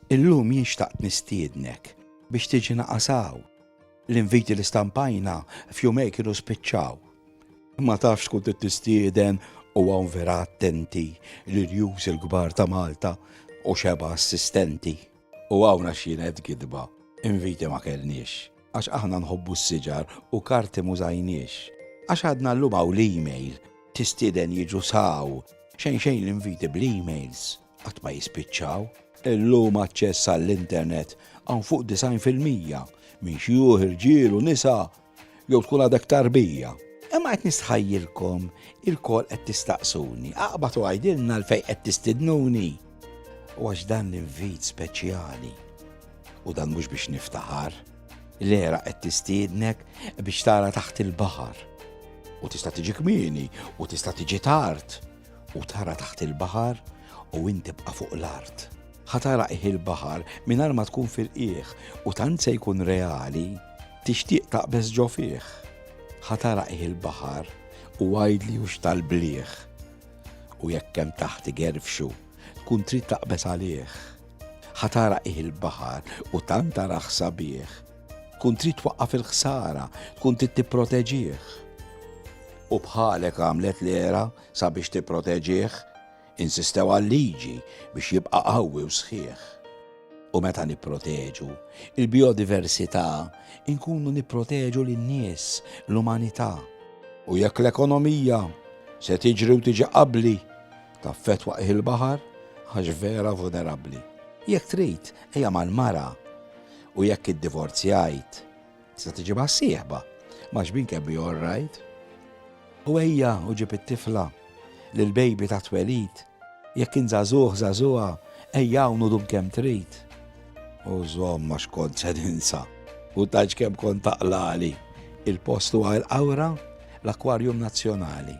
Illum jinxtaqt nistiednek biex tiġi naqasaw. L-inviti li stampajna f'jumej kienu spiċċaw. Ma tafx tkun tistieden u hawn vera attenti l-irjuż il-kbar ta' Malta u xeba assistenti. U hawn għax jienet gidba, inviti ma kellniex, għax aħna nħobbu s-siġar u karti mużajniex. Għax għadna l-lum hawn l-email, tistieden jiġu saw, xejn l-inviti bl-emails, għat ma jispiċċaw. Illum aċċess għall-internet għan fuq 90% minn xjuħ irġiel u nisa jew tkun għadek tarbija. Imma qed nistħajjilkom il-kol qed tistaqsuni, aqbad u għajdilna l-fejn qed tistidnuni. U għax dan l-invit speċjali. U dan mhux biex niftaħar. L-era qed tistiednek biex tara taħt il-baħar. U tista' tiġi kmieni u tista' tiġi tard. U tara taħt il-baħar u inti tibqa' fuq l-art. Ħatara il-baħar mingħajr ma tkun fil-qiegħ u tant se jkun reali tixtieq taqbeż ġo fih. Ħatara il-baħar u għajdli hux tal-blieħ. U jekk hemm taħt igerfxu tkun trid taqbeż għalih. Ħatara il-baħar u tant taraħ sabiħ. Tkun trid twaqqaf il-ħsara, tkun trid tipproteġih. U bħalek għamlet l-era sabiex tipproteġih, insistew għal-liġi biex jibqa' qawwi u sħiħ. U meta nipproteġu il-biodiversità, inkunu nipproteġu lin-nies, l-umanità. U jekk l-ekonomija se tiġri u tiġi qabbli taffettwa il-baħar għax vera vulnerabbli. Jekk trid ejja mal-mara u jekk iddivorzjajt tista' tiġi mas-sieħba ma x'bin can be all right. U ejja u ġib it-tifla lil-bejbi ta' twelid, jekk żagħżugħa ejja u nudum kemm trid. U żomma x'kont se ninsa, u taġ kemm kont taqlali il-post huwa l-Qawra l-Akwarjum Nazzjonali.